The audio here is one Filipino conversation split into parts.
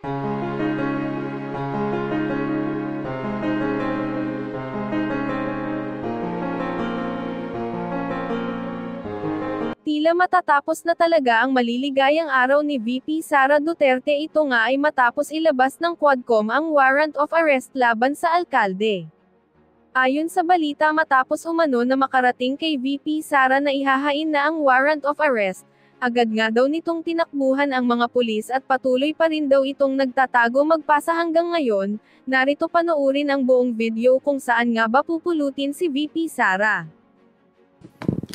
Tila matatapos na talaga ang maliligayang araw ni VP Sara Duterte. Ito nga ay matapos ilabas ng Quadcom ang warrant of arrest laban sa alkalde. Ayon sa balita, matapos umano na makarating kay VP Sara na ihahain na ang warrant of arrest, agad nga daw nitong tinakbuhan ang mga pulis at patuloy pa rin daw itong nagtatago magpasa hanggang ngayon. Narito panoorin ang buong video kung saan nga ba pupulutin si VP Sara.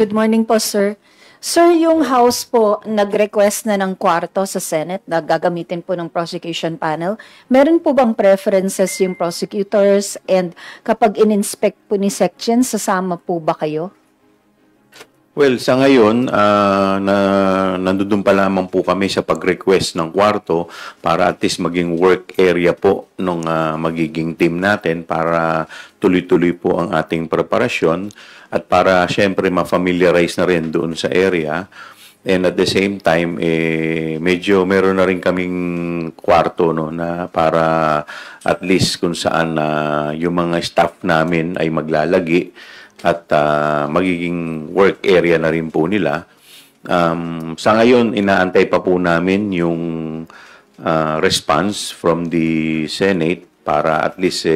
Good morning po, sir. Sir, yung House po nag-request na ng kwarto sa Senate na gagamitin po ng prosecution panel. Meron po bang preferences yung prosecutors, and kapag in-inspect po ni Section, sasama po ba kayo? Well, sa ngayon, nandun pa lamang po kami sa pag-request ng kwarto para at least maging work area po nung magiging team natin para tuloy-tuloy po ang ating preparasyon at para syempre ma-familiarize na rin doon sa area. And at the same time, medyo meron na rin kaming kwarto no, na para at least kung saan yung mga staff namin ay maglalagi at magiging work area na rin po nila. Sa ngayon, inaantay pa po namin yung response from the Senate para at least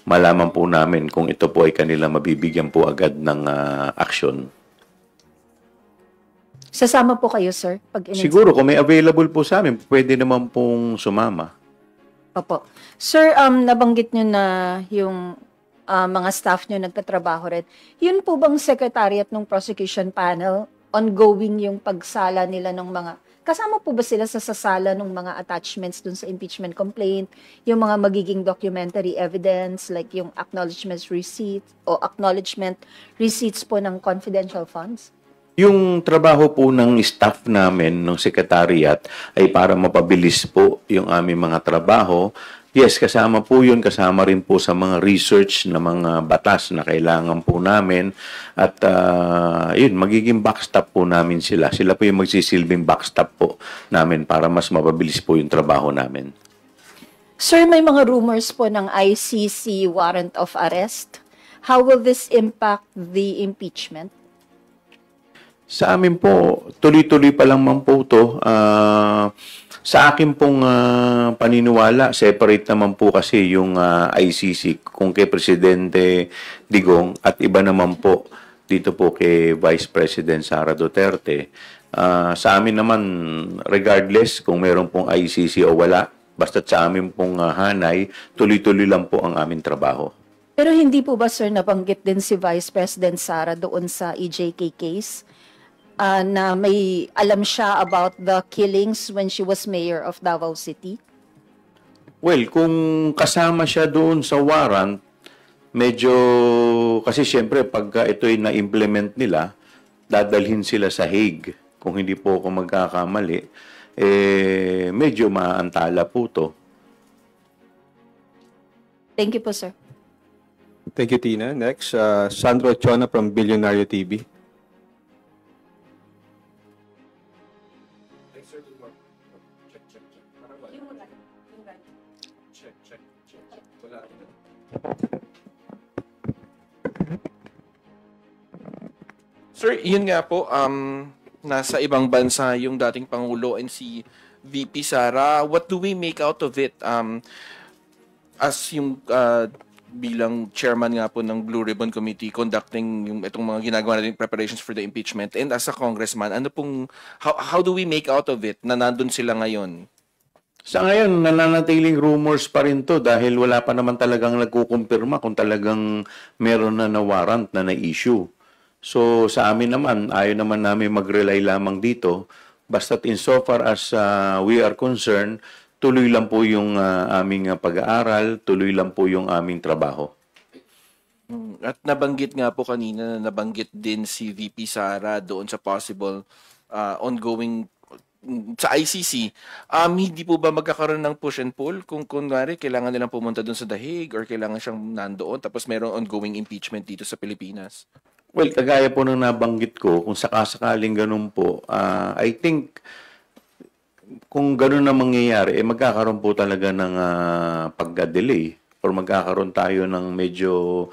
malaman po namin kung ito po ay kanila mabibigyan po agad ng aksyon. Sasama po kayo, sir? Siguro, kung may available po sa amin, pwede naman pong sumama. Opo. Sir, nabanggit nyo na yung mga staff nyo nagtatrabaho rin. Yun po bang secretariat ng prosecution panel, ongoing yung pagsala nila ng mga, kasama po ba sila sa sasala ng mga attachments dun sa impeachment complaint, yung mga magiging documentary evidence, like yung acknowledgement receipts po ng confidential funds? Yung trabaho po ng staff namin, ng secretariat, ay para mapabilis po yung aming mga trabaho. Yes, kasama po yun, kasama rin po sa mga research na mga batas na kailangan po namin. At yun, magiging backstop po namin sila. Sila po yung magsisilbing backstop po namin para mas mapabilis po yung trabaho namin. Sir, may mga rumors po ng ICC warrant of arrest. How will this impact the impeachment? Sa amin po, tuloy-tuloy pa lang man po ito. Sa akin pong paniniwala, separate naman po kasi yung ICC kung kay Presidente Digong at iba naman po dito po kay Vice President Sara Duterte. Sa amin naman, regardless kung meron pong ICC o wala, basta't sa amin pong hanay, tuloy-tuloy lang po ang aming trabaho. Pero hindi po ba, sir, nabanggit din si Vice President Sara doon sa EJK case? Na may alam siya about the killings when she was mayor of Davao City? Well, kung kasama siya doon sa warrant, medyo, kasi siyempre pagka ito ay na-implement nila, dadalhin sila sa Hague. Kung hindi po ako magkakamali, medyo maantala po to. Thank you po, sir. Thank you, Tina. Next, Sandro Chona from Billionario TV. Sir, yun nga po, nasa ibang bansa yung dating Pangulo and si VP Sara. What do we make out of it? As yung bilang chairman nga po ng Blue Ribbon Committee conducting yung itong mga ginagawa natin preparations for the impeachment, and as a congressman, ano pong, how do we make out of it na nandun sila ngayon? Sa ngayon, nananatiling rumors pa rin to dahil wala pa naman talagang nagkukumpirma kung talagang meron na warrant na na-issue. So sa amin naman, ayaw naman namin mag-rely lamang dito. Basta't insofar as we are concerned, tuloy lang po yung aming pag-aaral, tuloy lang po yung aming trabaho. At nabanggit nga po kanina, nabanggit din si VP Sara doon sa possible ongoing sa ICC. Hindi po ba magkakaroon ng push and pull kung kunwari kailangan nilang pumunta doon sa The Hague or kailangan siyang nandoon tapos mayroong ongoing impeachment dito sa Pilipinas? Well, kagaya po nang nabanggit ko, kung sakasakaling ganun po, I think kung gano'n na mangyayari, magkakaroon po talaga ng pagka-delay or magkakaroon tayo ng medyo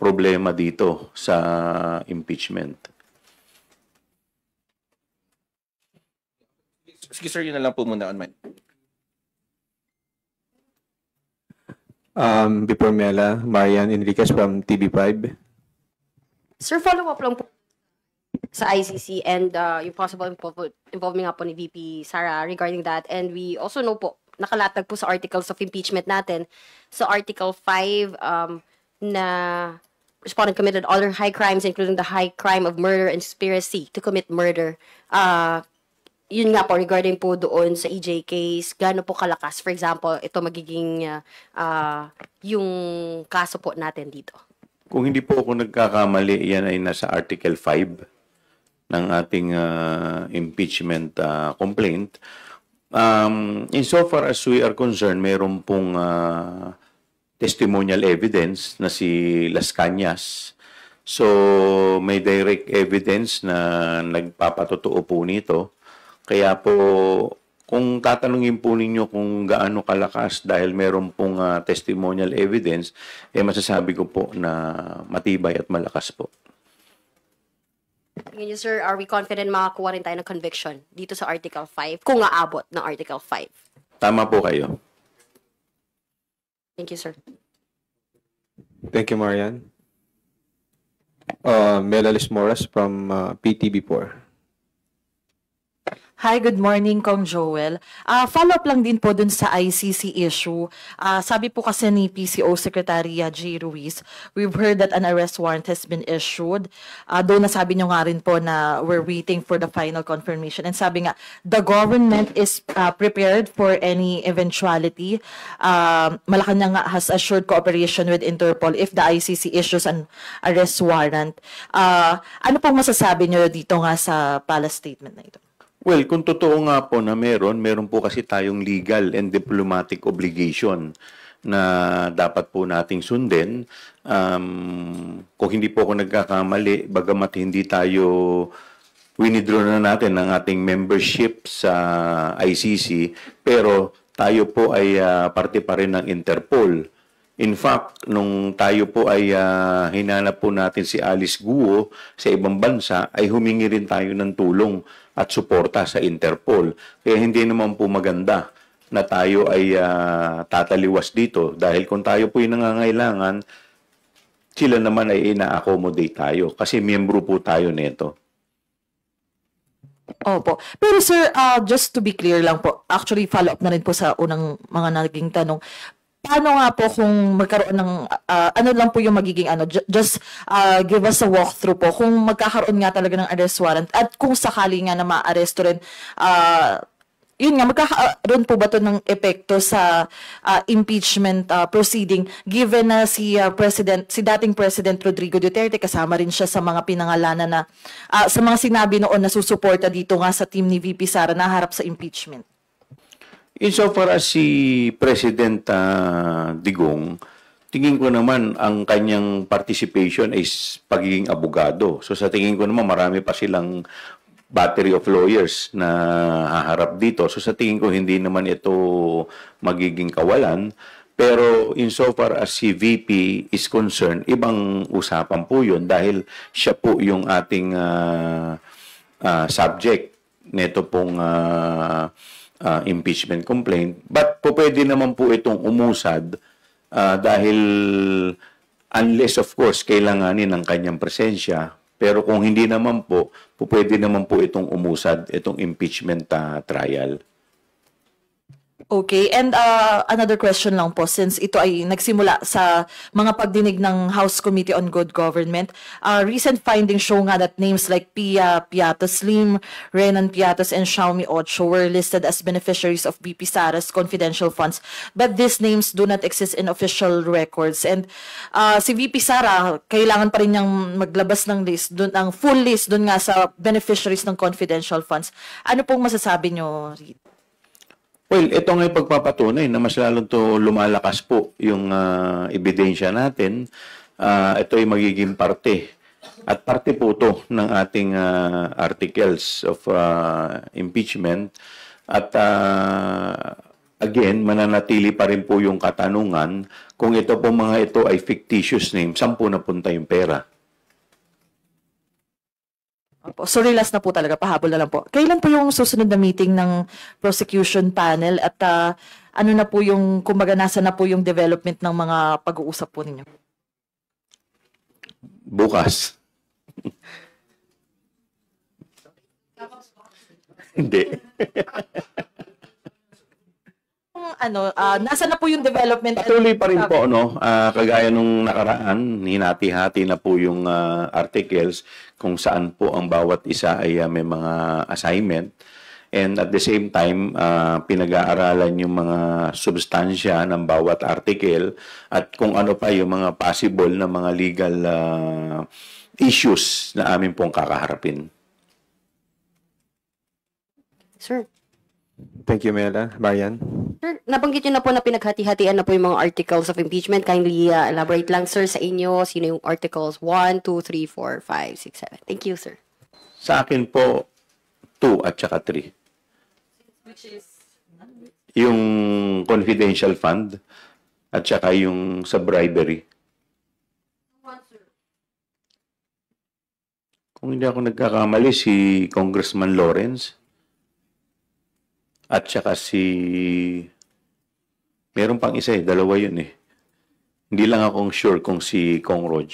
problema dito sa impeachment. Sige sir, yun na lang po muna on my. Before Mela, Marian Enriquez from TV5. Sir, follow-up lang po sa ICC and yung possible involvement nga po ni VP Sara regarding that. And we also know po, nakalatag po sa articles of impeachment natin, sa Article 5 na respondent committed other high crimes including the high crime of murder and conspiracy to commit murder. Yun nga po, regarding po doon sa EJ case, gaano po kalakas? For example, ito magiging yung kaso po natin dito. Kung hindi po ako nagkakamali, yan ay nasa Article 5 ng ating impeachment complaint. Insofar as we are concerned, mayroon pong testimonial evidence na si Las Cañas. So, may direct evidence na nagpapatotoo po nito. Kaya po, kung tatanungin po ninyo kung gaano kalakas dahil meron pong testimonial evidence, masasabi ko po na matibay at malakas po. Tingin niyo, sir, are we confident makakuha rin tayo ng conviction dito sa Article 5 kung aabot ng Article 5? Tama po kayo. Thank you, sir. Thank you, Marian. Mela Lismoras from PTV4. Hi, good morning, Kong Joel. Follow-up lang din po dun sa ICC issue. Sabi po kasi ni PCO Secretary J. Ruiz, we've heard that an arrest warrant has been issued. Though nasabi nyo nga rin po na we're waiting for the final confirmation. And sabi nga, the government is prepared for any eventuality. Malacanang has assured cooperation with Interpol if the ICC issues an arrest warrant. Ano pong masasabi nyo dito nga sa palace statement na ito? Well, kung totoo nga po na meron po kasi tayong legal and diplomatic obligation na dapat po nating sundin. Kung hindi po ako nagkakamali, bagamat hindi tayo winidraw na natin ang ating membership sa ICC, pero tayo po ay parte pa rin ng Interpol. In fact, nung tayo po ay hinanap po natin si Alice Guo sa ibang bansa, ay humingi rin tayo ng tulong at suporta sa Interpol. Kaya hindi naman po maganda na tayo ay tataliwas dito. Dahil kung tayo po ay nangangailangan, sila naman ay ina-accommodate tayo. Kasi miyembro po tayo nito. Opo. Pero sir, just to be clear lang po, actually follow up na rin po sa unang mga naging tanong. Paano nga po kung magkaroon ng, ano lang po yung magiging just give us a walkthrough po kung magkakaroon nga talaga ng arrest warrant at kung sakali nga na ma-arresto rin, yun nga, magkakaroon po ba ito ng epekto sa impeachment proceeding given na si dating President Rodrigo Duterte, kasama rin siya sa mga pinangalanan na, sa mga sinabi noon na susuporta dito nga sa team ni VP Sara na harap sa impeachment? Insofar as si President Digong, tingin ko naman ang kanyang participation is pagiging abogado. So sa tingin ko naman marami pa silang battery of lawyers na haharap dito. So sa tingin ko hindi naman ito magiging kawalan. Pero insofar as si VP is concerned, ibang usapan po yun dahil siya po yung ating subject nito pong impeachment complaint. But po pwede naman po itong umusad dahil unless of course kailanganin ng kanyang presensya. Pero kung hindi naman po pwede naman po itong umusad, itong impeachment trial. Okay, and another question lang po, since ito ay nagsimula sa mga pagdinig ng House Committee on Good Government, recent findings show nga that names like Pia Piatos Lim, Renan Piatos, and Xiaomi Ocho were listed as beneficiaries of VP Sara's confidential funds, but these names do not exist in official records. And si VP Sara, kailangan pa rin niyang maglabas ng list, ng full list dun nga sa beneficiaries ng confidential funds. Ano pong masasabi niyo, Reed? Well, ito nga yung pagpapatunay na mas lalo to lumalakas po yung ebidensya natin. Ito ay magiging parte At parte po ito ng ating articles of impeachment. At again, mananatili pa rin po yung katanungan kung ito po mga ito ay fictitious name, saan po napunta yung pera? Opo. Sorry, last na po talaga. Pahabol na lang po. Kailan po yung susunod na meeting ng prosecution panel at ano na po yung, kumbaga nasa na po yung development ng mga pag-uusap po ninyo? Bukas. Hindi. Nasa na po yung development? Patuloy pa rin po, no? Kagaya nung nakaraan, hinati-hati na po yung articles kung saan po ang bawat isa ay may mga assignment. And at the same time, pinag-aaralan yung mga substansya ng bawat article at kung ano pa yung mga possible na mga legal issues na amin pong kakaharapin. Sir, Thank you, Mela. Marian? sir, nabanggit niyo na po na pinaghati-hatian na po yung mga articles of impeachment. Kindly elaborate lang, sir, sa inyo. Sino yung articles 1, 2, 3, 4, 5, 6, 7. Thank you, sir. Sa akin po, 2 at saka 3. Yung confidential fund at saka yung sa bribery. Kung hindi ako nagkakamali, si Congressman Lawrence at saka meron pang isa dalawa yun eh. Hindi lang akong sure kung si Kong Rog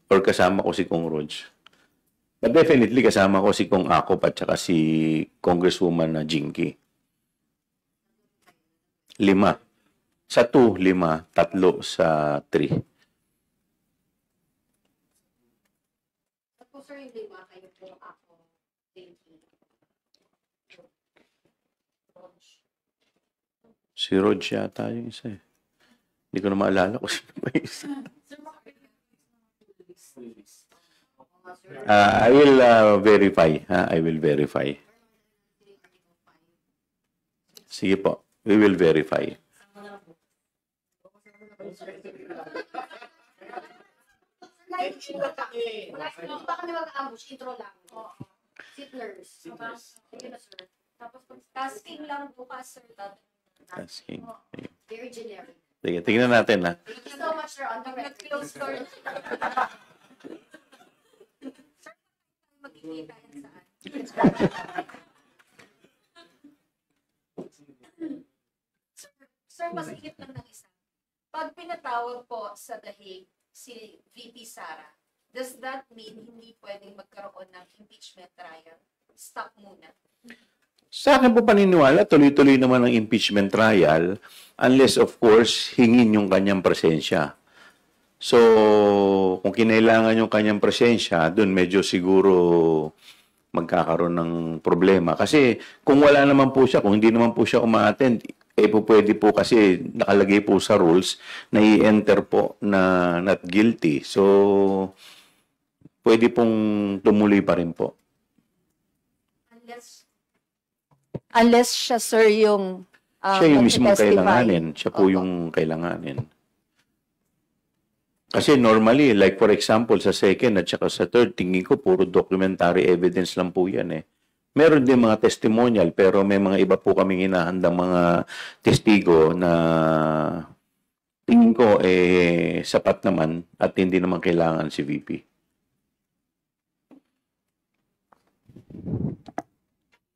or kasama ko si Kong Rog. But definitely kasama ko si Kong Akop at saka si Congresswoman na Jinky. 5. Sa 2, 5. 3 sa 3. Sir, hindi ba kayo po ako? Si Rog yata yung isa eh. Hindi ko na maalala kung sino ba yung isa. I will verify. I will verify. Sige po. We will verify. Baka kami mag-ambush, intro lang. Sitlers. Sige na, sir. Tapos tasking lang bukas, sir. Asking. Very generic. Sige, tingnan natin ha. Thank you so much, sir. On the record. Close door. Sir, magkikita yan saan? Sir, mas higit lang ng isa. Pag pinatawag po sa The Hague si VP Sara, does that mean hindi pwedeng magkaroon ng impeachment trial? Stop muna. Sa akin po paniniwala, tuloy-tuloy naman ang impeachment trial unless of course hingin yung kanyang presensya. So, kung kinailangan yung kanyang presensya, dun medyo siguro magkakaroon ng problema. Kasi kung wala naman po siya, kung hindi naman po siya uma-attend, po pwede po kasi nakalagay po sa rules na i-enter po na not guilty. So, pwede pong tumuloy pa rin po. Unless siya, sir, yung Siya yung mismong magte-testify. kailanganin. Siya po Opo. yung kailanganin. Kasi normally, like for example, sa second at saka sa third, tingin ko puro documentary evidence lang po yan eh. Meron din mga testimonial, pero may mga iba po kaming hinahandang mga testigo na tingin ko sapat naman at hindi naman kailangan si VP.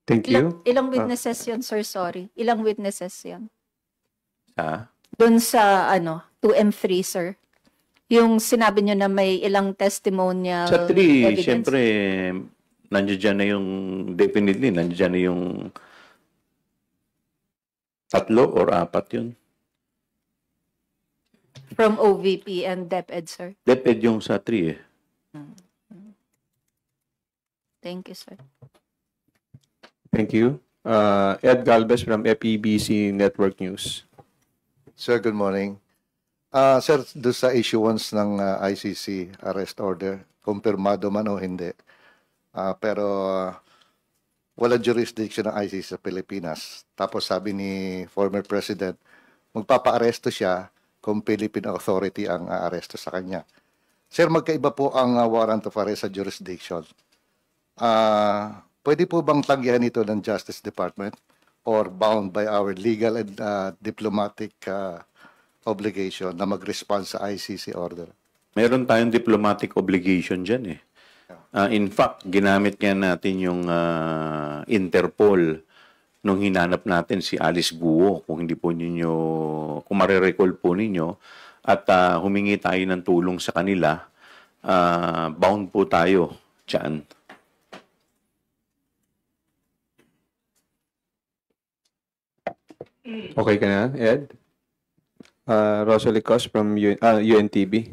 Thank you. Ilang witnesses yun, sir? Sorry. Ilang witnesses yun? Ha? Doon sa, 2M3, sir. Yung sinabi nyo na may ilang testimonial Sa 3, evidence. siyempre, nandiyan na yung, definitely, nandiyan na yung 3 or 4 yun. From OVP and DepEd, sir. DepEd yung sa 3 eh. Thank you, sir. Thank you. Ed Galvez from FEBC Network News. Sir, good morning. Sir, doon sa issuance ng ICC arrest order, kumpirmado man o hindi, pero wala jurisdiction ng ICC sa Pilipinas. Tapos sabi ni former President, magpapa-aresto siya kung Philippine Authority ang aaresto sa kanya. Sir, magkaiba po ang warrant of arrest sa jurisdiction. Pwede po bang tanggihan ito ng Justice Department or bound by our legal and diplomatic obligation na mag-respond sa ICC order? Meron tayong diplomatic obligation dyan eh. In fact, ginamit nga natin yung Interpol nung hinanap natin si Alice Guo, kung hindi po ninyo, kung marirecall po ninyo, at humingi tayo ng tulong sa kanila, bound po tayo dyan. Okay ka na, Ed? Rosalie Cos from UNTV.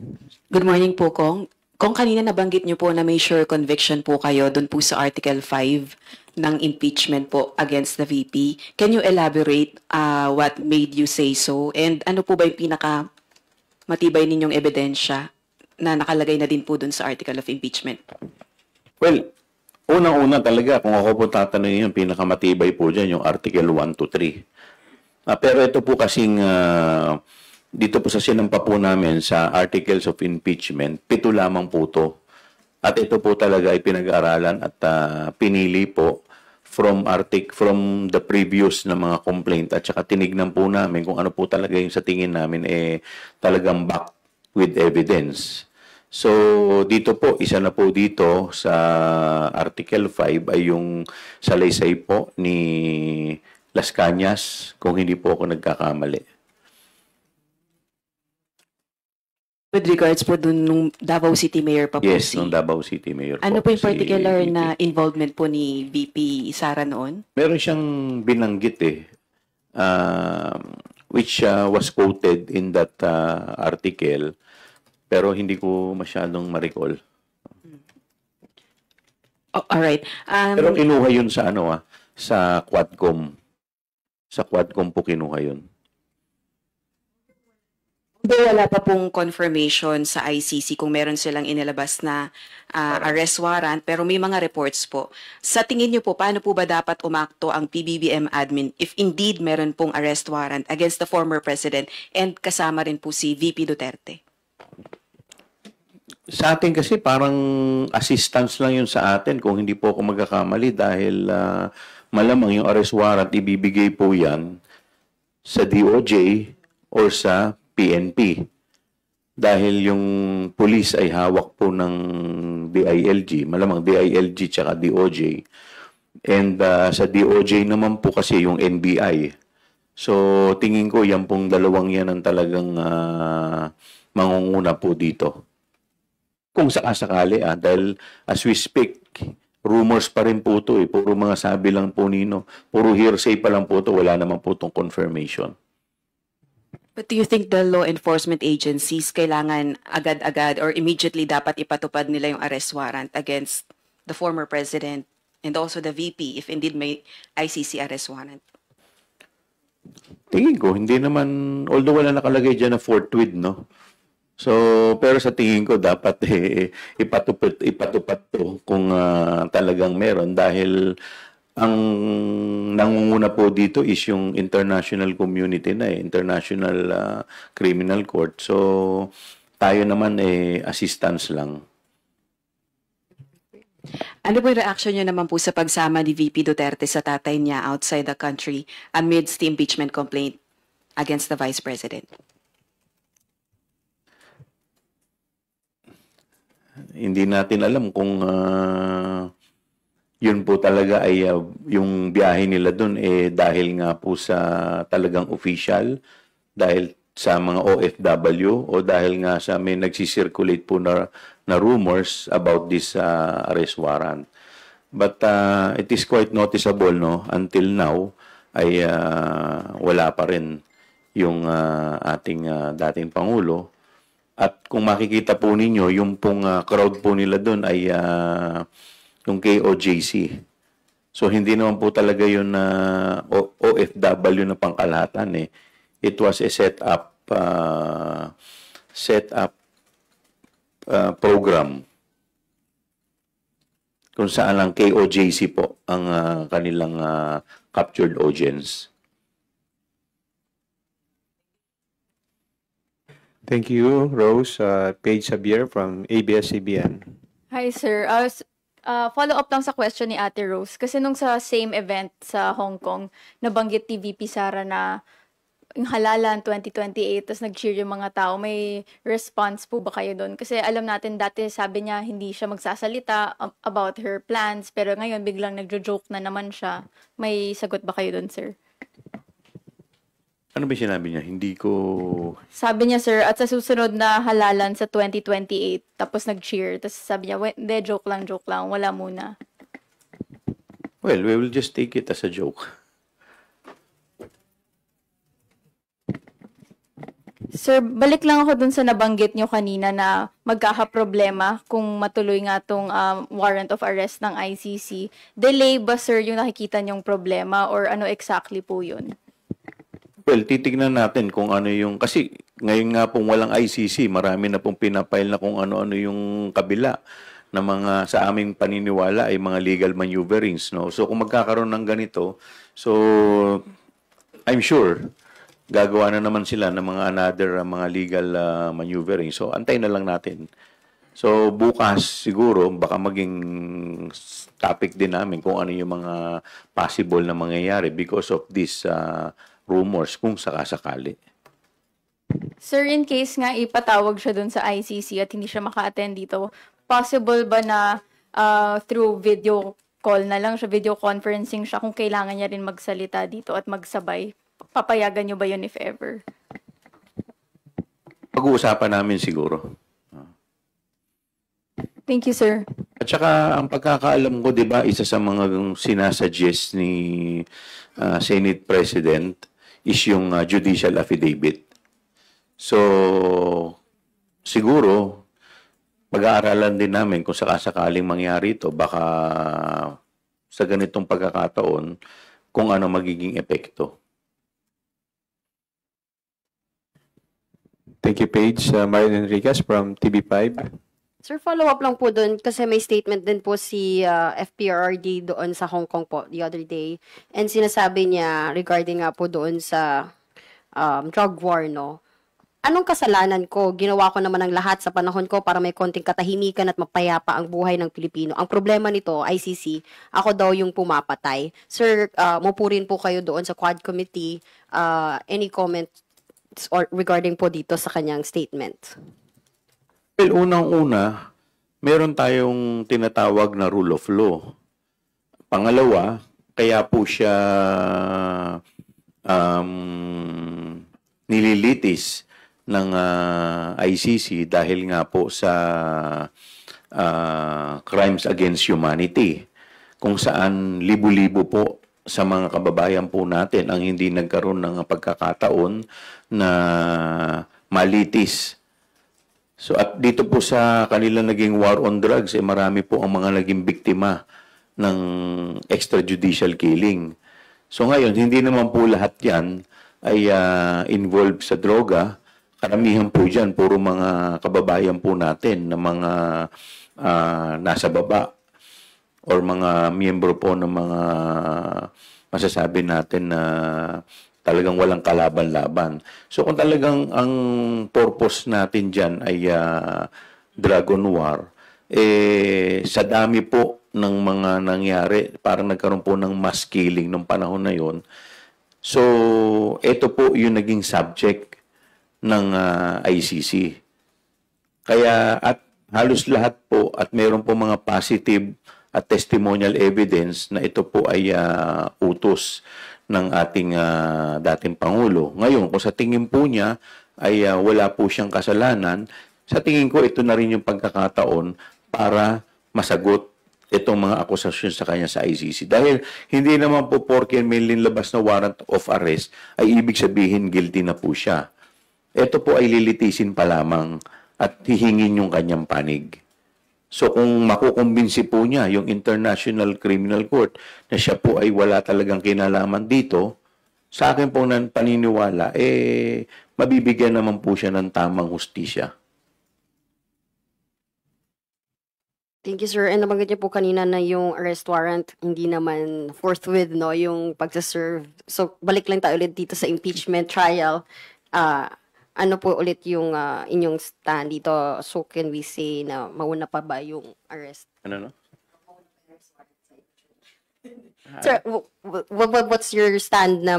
Good morning po, Kong. Kung kanina nabanggit niyo po na may sure conviction po kayo doon po sa Article 5 ng impeachment po against the VP. Can you elaborate what made you say so? And ano po ba yung pinaka matibay ninyong ebidensya na nakalagay na din po doon sa Article of Impeachment? Well, unang-una talaga, kung ako po tatanungin yung pinakamatibay po dyan, yung Article 1 to 3. Pero ito po kasing dito po sa sinampa po namin sa Articles of Impeachment, 7 lamang po to. At ito po talaga ay pinag-aralan at pinili po from the previous na mga complaint at saka tinignan po namin kung ano po talaga yung sa tingin namin talagang back with evidence. So dito po, isa na po dito sa Article 5 ay yung salaysay po ni Las Cañas, kung hindi po ako nagkakamali. With regards po dun nung Davao City Mayor pa po Yes, nung Davao City Mayor ano po yung si particular VP. na involvement po ni VP Sara noon? Meron siyang binanggit which was quoted in that article, pero hindi ko masyadong ma-recall. Oh, alright. Pero kinuha yun sa sa Quadcom. Sa Quadcom po kinuha yun. Wala pa pong confirmation sa ICC kung meron silang inilabas na arrest warrant, pero may mga reports po. Sa tingin niyo po, paano po ba dapat umakto ang PBBM admin if indeed meron pong arrest warrant against the former president and kasama rin po si VP Duterte? Sa atin kasi parang assistance lang yun sa atin kung hindi po ako magkakamali dahil malamang yung arrest warrant ibibigay po yan sa DOJ or sa PNP. Dahil yung police ay hawak po ng DILG, malamang DILG tsaka DOJ. And sa DOJ naman po kasi yung NBI. So tingin ko yan pong dalawang yan ang talagang mangunguna po dito. Kung sakasakali dahil as we speak, rumors pa rin po ito puro mga sabi lang po nino, puro hearsay pa lang po ito, wala naman po itong confirmation. But do you think the law enforcement agencies kailangan agad-agad or immediately dapat ipatupad nila yung arrest warrant against the former president and also the VP if indeed may ICC arrest warrant? Tingin ko, hindi naman, although wala nakalagay dyan na forthwith, no? So, pero sa tingin ko dapat ipatupad to kung talagang meron dahil ang nangunguna po dito is yung international community na international criminal court. So, tayo naman assistance lang. Ano po yung reaction niyo naman po sa pagsama ni VP Duterte sa tatay niya outside the country amidst the impeachment complaint against the Vice President? Hindi natin alam kung yun po talaga ay yung biyahe nila doon dahil nga po sa talagang official, dahil sa mga OFW o dahil nga sa may nagsisirculate po na rumors about this arrest warrant. But it is quite noticeable, no, until now ay wala pa rin yung ating dating Pangulo. At kung makikita po ninyo, yung pong crowd po nila doon ay yung KOJC. So, hindi naman po talaga yun na OFW na pangkalahatan. It was a set-up program kung saan lang KOJC po ang kanilang captured audience. Thank you, Rose. Paige Xavier from ABS-CBN. Hi, sir. Follow up lang sa question ni Ate Rose. Kasi nung sa same event sa Hong Kong, nabanggit ni VP Sara na yung halalan 2028, tapos nag-cheer yung mga tao. May response po ba kayo doon? Kasi alam natin dati sabi niya hindi siya magsasalita about her plans, pero ngayon biglang nagjo-joke na naman siya. May sagot ba kayo doon, sir? Ano ba sinabi niya? Hindi ko... Sabi niya, sir, at sa susunod na halalan sa 2028, tapos nag-cheer. Tapos sabi niya, hindi, joke lang, wala muna. Well, we will just take it as a joke. Sir, balik lang ako dun sa nabanggit nyo kanina na magkakaproblema kung matuloy nga tong warrant of arrest ng ICC. Delay ba, sir, yung nakikita nyong problema or ano exactly po yun? Well, titignan natin kung ano yung... Kasi ngayon nga pong walang ICC, marami na pong pinapile na kung ano-ano yung kabila na mga sa aming paniniwala ay mga legal maneuverings. No? So kung magkakaroon ng ganito, so I'm sure gagawa na naman sila ng mga another mga legal maneuvering. So antayin na lang natin. So bukas siguro baka maging topic din namin kung ano yung mga possible na mangyayari because of this rumors kung sakasakali. Sir, in case nga ipatawag siya dun sa ICC at hindi siya maka-attend dito, possible ba na through video call na lang siya, video conferencing siya kung kailangan niya rin magsalita dito at magsabay? Papayagan niyo ba yun if ever? Pag-uusapan namin siguro. Thank you, sir. At saka, ang pagkakaalam ko, di ba, isa sa mga sinasuggest ni Senate President is yung judicial affidavit. So, siguro, pag-aaralan din namin kung sakasakaling mangyari ito, baka sa ganitong pagkakataon, kung ano magiging epekto. Thank you, Paige. Marian Enriquez from TV5. Sir, follow-up lang po doon kasi may statement din po si FPRRD doon sa Hong Kong po the other day. And sinasabi niya regarding nga po doon sa drug war, no? Anong kasalanan ko? Ginawa ko naman ang lahat sa panahon ko para may konting katahimikan at mapayapa ang buhay ng Pilipino. Ang problema nito, ICC, ako daw yung pumapatay. Sir, mupurin po kayo doon sa Quad Committee. Any comments or regarding po dito sa kanyang statement? Well, unang-una, meron tayong tinatawag na rule of law. Pangalawa, kaya po siya nililitis ng ICC dahil nga po sa crimes against humanity, kung saan libo-libo po sa mga kababayan po natin ang hindi nagkaroon ng pagkakataon na malitis. So at dito po sa kanila naging war on drugs, marami po ang mga naging biktima ng extrajudicial killing. So ngayon, hindi naman po lahat yan ay involved sa droga. Karamihan po dyan, puro mga kababayan po natin na mga nasa baba or mga miyembro po ng mga masasabi natin na talagang walang kalaban-laban. So kung talagang ang purpose natin dyan ay dragon war, sa dami po ng mga nangyari, parang nagkaroon po ng mass killing nung panahon na yon. So ito po yung naging subject ng ICC. Kaya at halos lahat po at mayroon po mga positive at testimonial evidence na ito po ay utos ng ating dating Pangulo. Ngayon, kung sa tingin po niya ay wala po siyang kasalanan, sa tingin ko ito na rin yung pagkakataon para masagot itong mga akusasyon sa kanya sa ICC. Dahil hindi naman po porke may linlabas na warrant of arrest ay ibig sabihin guilty na po siya. Ito po ay lilitisin pa lamang at hihingin yung kanyang panig. So kung makukumbinsi po niya yung International Criminal Court na siya po ay wala talagang kinalaman dito, sa akin po ng paniniwala, mabibigyan naman po siya ng tamang hustisya. Thank you, sir. And nabanggit niyo po kanina na yung arrest warrant hindi naman forthwith, no, yung pagsaserve. So balik lang tayo ulit dito sa impeachment trial. ano po ulit yung inyong stand dito? So can we say na mauna pa ba yung arrest? Ano no? Sir, what's your stand na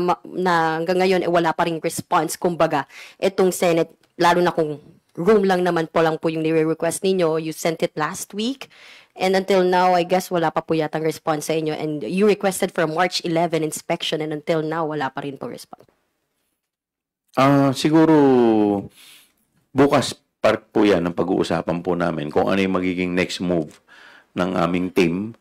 hanggang ngayon wala pa ring response? Kumbaga, itong Senate, lalo na kung room lang naman po yung nire-request ninyo, you sent it last week, and until now, I guess wala pa po yatang response sa inyo, and you requested for March 11 inspection, and until now, wala pa rin po response. Siguro bukas part po yan ang pag-uusapan po namin kung ano yung magiging next move ng aming team.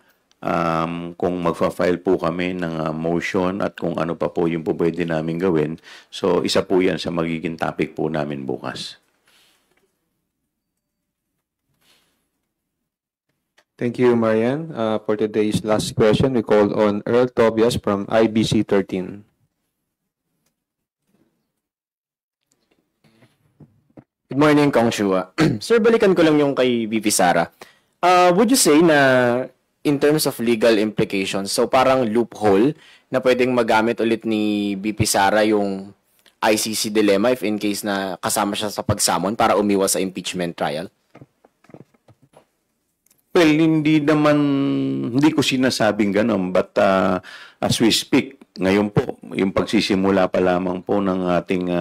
Kung magfa-file po kami ng motion at kung ano pa po yung po pwede namin gawin. So, isa po yan sa magiging topic po namin bukas. Thank you, Marian. For today's last question, we call on Earl Tobias from IBC 13. Good morning, Kong Shua. Sir, balikan ko lang yung kay VP Sara. Would you say na in terms of legal implications, so parang loophole na pwedeng magamit ulit ni VP Sara yung ICC dilemma if in case na kasama siya sa pagsamon para umiwas sa impeachment trial? Well, hindi ko sinasabing gano'n, but as we speak, ngayon po, yung pagsisimula pa lamang po ng ating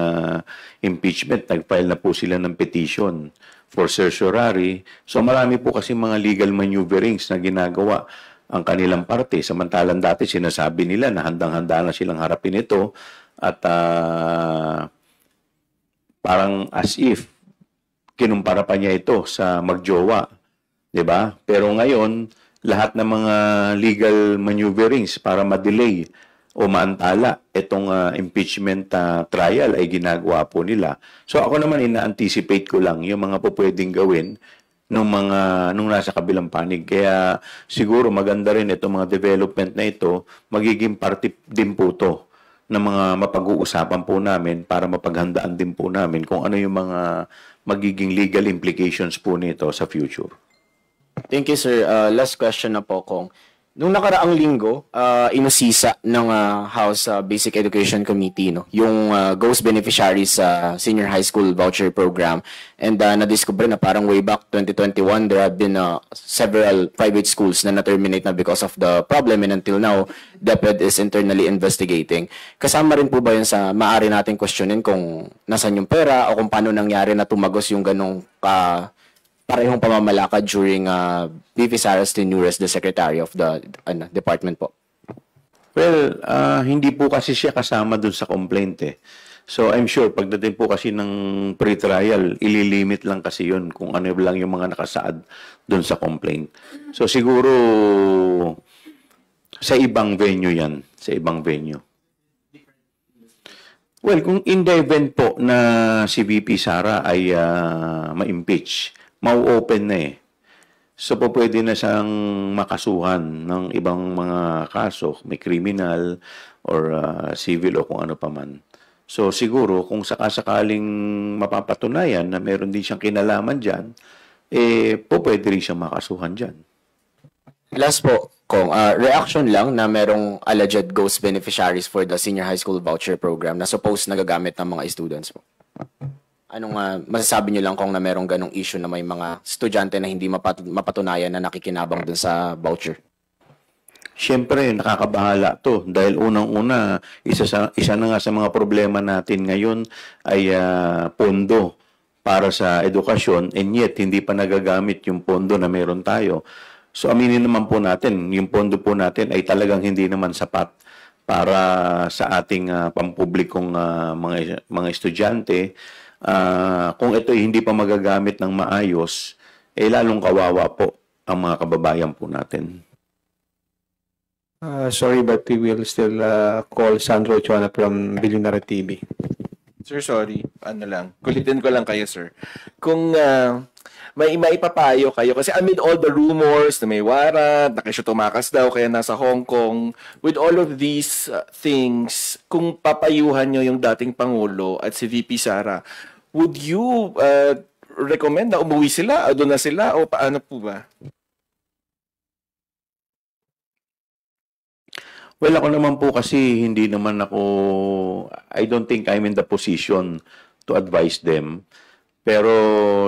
impeachment, nag-file na po sila ng petition for certiorari. So marami po kasi mga legal maneuverings na ginagawa ang kanilang parte. Samantalang dati sinasabi nila na handang-handa na silang harapin ito at parang as if kinumpara pa niya ito sa magjowa. 'Di ba? Pero ngayon, lahat ng mga legal maneuverings para ma-delay o maantala itong impeachment trial ay ginagawa po nila. So ako naman ina-anticipate ko lang yung mga po pwedeng gawin nung nasa kabilang panig. Kaya siguro maganda rin itong mga development na ito, magiging parte din po to ng mga mapag-uusapan po namin para mapaghandaan din po namin kung ano yung mga magiging legal implications po nito sa future. Thank you, sir. Last question na po, Kong. Nung nakaraang linggo, inusisa ng House Basic Education Committee yung ghost beneficiaries sa senior high school voucher program. And na-discover na parang way back 2021, there have been several private schools na na-terminate na because of the problem. And until now, DepEd is internally investigating. Kasama rin po ba yun sa maaari natin questionin kung nasan yung pera o kung paano nangyari na tumagos yung ganong parehong pamamalakad during VP Sara's tenure as the Secretary of the department po? Well, hindi po kasi siya kasama dun sa complaint eh. So I'm sure pagdating po kasi ng pre-trial, ililimit lang kasi yun kung ano lang yung mga nakasaad dun sa complaint. So siguro sa ibang venue yan, sa ibang venue. Well, kung in the event po na si VP Sara ay ma-impeach, mau-open na eh. So, po pwede na siyang makasuhan ng ibang mga kaso, may criminal or civil o kung ano pa man. So, siguro, kung sakasakaling mapapatunayan na meron din siyang kinalaman dyan, po pwede rin siyang makasuhan dyan. Last po, Kong, reaction lang na merong alleged ghost beneficiaries for the senior high school voucher program na suppose nagagamit ng mga students po. Anong masasabi niyo lang kung na merong ganong issue na may mga estudyante na hindi mapatunayan na nakikinabang dun sa voucher? Siyempre, nakakabahala to dahil unang-una, isa na nga sa mga problema natin ngayon ay pondo para sa edukasyon, and yet hindi pa nagagamit yung pondo na meron tayo. So aminin naman po natin, yung pondo po natin ay talagang hindi naman sapat para sa ating pampublikong mga estudyante. Kung ito ay hindi pa magagamit ng maayos, lalong kawawa po ang mga kababayan po natin. Sorry, but we will still call Sandro Chona from Billionaire TV. Sir, sorry. Kulitin ko lang kayo, sir. Kung may maipapayo kayo, kasi amid all the rumors na may warrant, na kayo tumakas daw, kaya nasa Hong Kong, with all of these things, kung papayuhan nyo yung dating Pangulo at si VP Sara, would you recommend na umuwi sila, o doon na sila, o paano po ba? Well, ako naman po kasi hindi naman ako, I don't think I'm in the position to advise them. Pero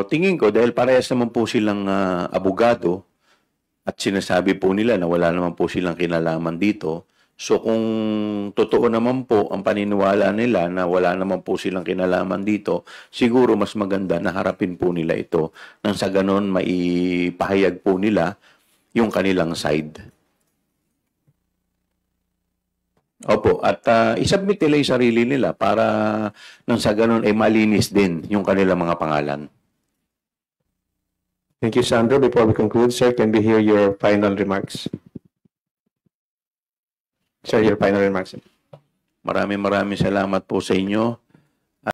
tingin ko, dahil parehas naman po silang abogado at sinasabi po nila na wala naman po silang kinalaman dito, so kung totoo naman po ang paniniwala nila na wala naman po silang kinalaman dito, siguro mas maganda na harapin po nila ito nang sa ganon maipahayag po nila yung kanilang side. Opo, at isubmit nila yung sarili nila para nang sa ganon ay malinis din yung kanilang mga pangalan. Thank you, Sandro. Before we conclude, sir, can we hear your final remarks? Sir, your final remarks. Maraming salamat po sa inyo.